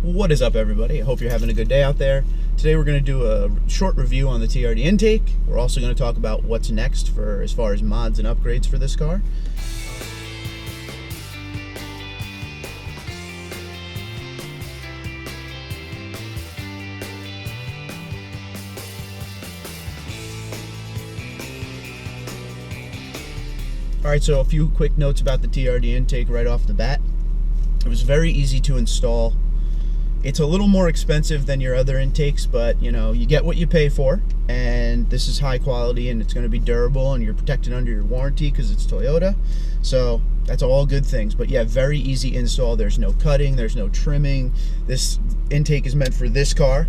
What is up, everybody? I hope you're having a good day out there. Today we're going to do a short review on the Trd Intake. We're also going to talk about what's next for as far as mods and upgrades for this car. Alright, so a few quick notes about the Trd Intake right off the bat. It was very easy to install. It's a little more expensive than your other intakes, but you know, you get what you pay for, and this is high quality and it's going to be durable and you're protected under your warranty because it's Toyota. So that's all good things. But yeah, very easy install. There's no cutting, there's no trimming. This intake is meant for this car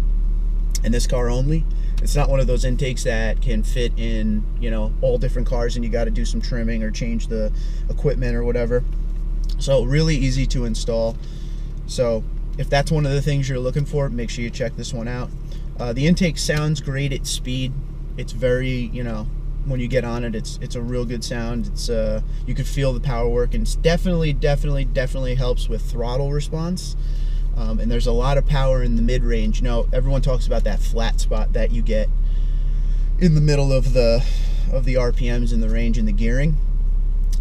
and this car only. It's not one of those intakes that can fit in, you know, all different cars and you got to do some trimming or change the equipment or whatever. So really easy to install. So if that's one of the things you're looking for, make sure you check this one out. The intake sounds great at speed. It's very, you know, when you get on it, it's a real good sound. It's you can feel the power work, and it's definitely helps with throttle response. And there's a lot of power in the mid-range. You know, everyone talks about that flat spot that you get in the middle of the RPMs in the range and the gearing.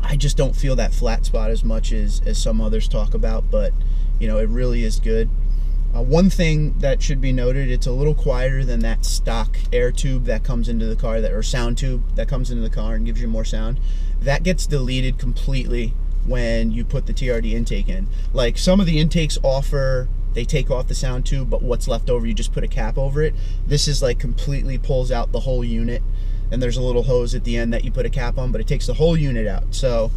I just don't feel that flat spot as much as some others talk about, but you know, it really is good. One thing that should be noted, it's a little quieter than that stock air tube that comes into the car, or sound tube that comes into the car and gives you more sound. That gets deleted completely when you put the Trd intake in. Like some of the intakes they take off the sound tube, but what's left over, you just put a cap over it. This is like completely pulls out the whole unit, and there's a little hose at the end that you put a cap on, but it takes the whole unit out. So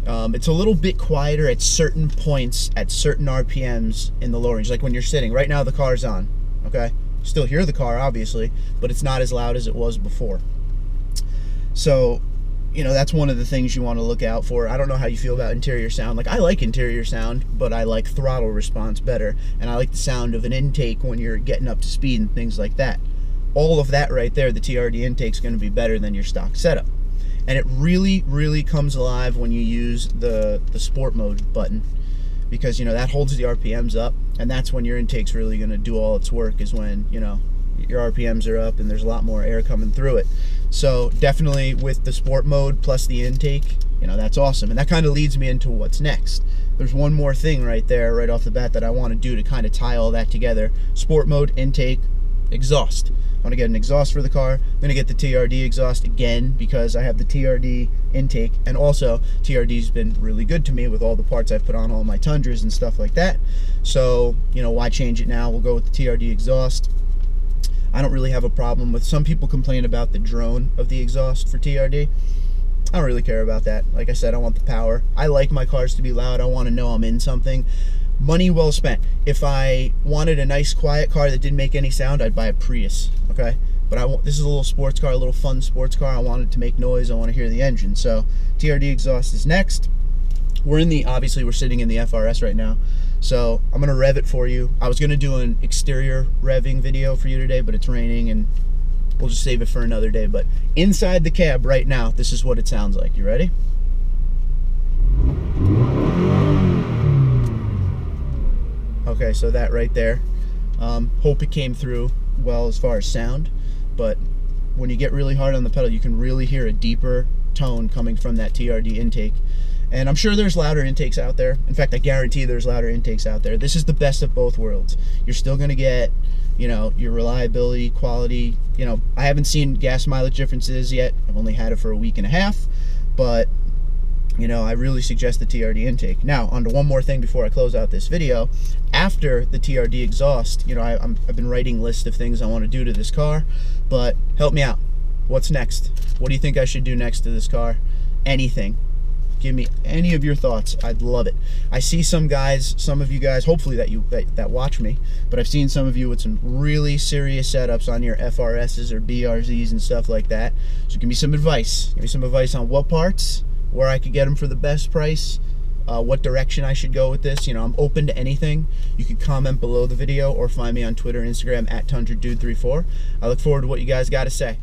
it's a little bit quieter at certain points, at certain RPMs in the low range. Like when you're sitting, right now the car's on, okay? Still hear the car, obviously, but it's not as loud as it was before. So, you know, that's one of the things you want to look out for. I don't know how you feel about interior sound. Like, I like interior sound, but I like throttle response better, and I like the sound of an intake when you're getting up to speed and things like that. All of that right there, the Trd Intake's going to be better than your stock setup. And it really comes alive when you use the sport mode button, because you know that holds the RPMs up, and that's when your intake's really going to do all its work, is when, you know, your RPMs are up and there's a lot more air coming through it. So definitely with the sport mode plus the intake, you know, that's awesome. And that kind of leads me into what's next. There's one more thing right there, right off the bat, that I want to do to kind of tie all that together. Sport mode, intake, exhaust. I want to get an exhaust for the car. I'm going to get the Trd exhaust again because I have the Trd intake, and also Trd's been really good to me with all the parts I've put on all my Tundras and stuff like that. So, you know, why change it now? We'll go with the Trd exhaust. I don't really have a problem with, some people complain about the drone of the exhaust for Trd. I don't really care about that. Like I said, I want the power. I like my cars to be loud. I want to know I'm in something. Money well spent. If I wanted a nice quiet car that didn't make any sound, I'd buy a Prius, okay? But this is a little sports car, a little fun sports car. I want it to make noise. I want to hear the engine. So Trd exhaust is next. Obviously we're sitting in the FRS right now, so I'm gonna rev it for you. I was gonna do an exterior revving video for you today, but it's raining and we'll just save it for another day. But inside the cab right now, this is what it sounds like. You ready? Okay, so that right there, hope it came through well as far as sound, but when you get really hard on the pedal, you can really hear a deeper tone coming from that Trd intake. And I'm sure there's louder intakes out there. In fact, I guarantee there's louder intakes out there. This is the best of both worlds. You're still gonna get, you know, your reliability, quality. You know, I haven't seen gas mileage differences yet. I've only had it for a week and a half, but you know, I really suggest the Trd intake. Now, on to one more thing before I close out this video. After the Trd exhaust, you know, I've been writing lists of things I want to do to this car, but help me out. What's next? What do you think I should do next to this car? Anything. Give me any of your thoughts. I'd love it. I see some of you guys, hopefully that watch me, but I've seen some of you with some really serious setups on your FRSs or BRZs and stuff like that. So give me some advice. Give me some advice on what parts, where I could get them for the best price, what direction I should go with this. You know, I'm open to anything. You can comment below the video or find me on Twitter and Instagram at TundraDude34. I look forward to what you guys got to say.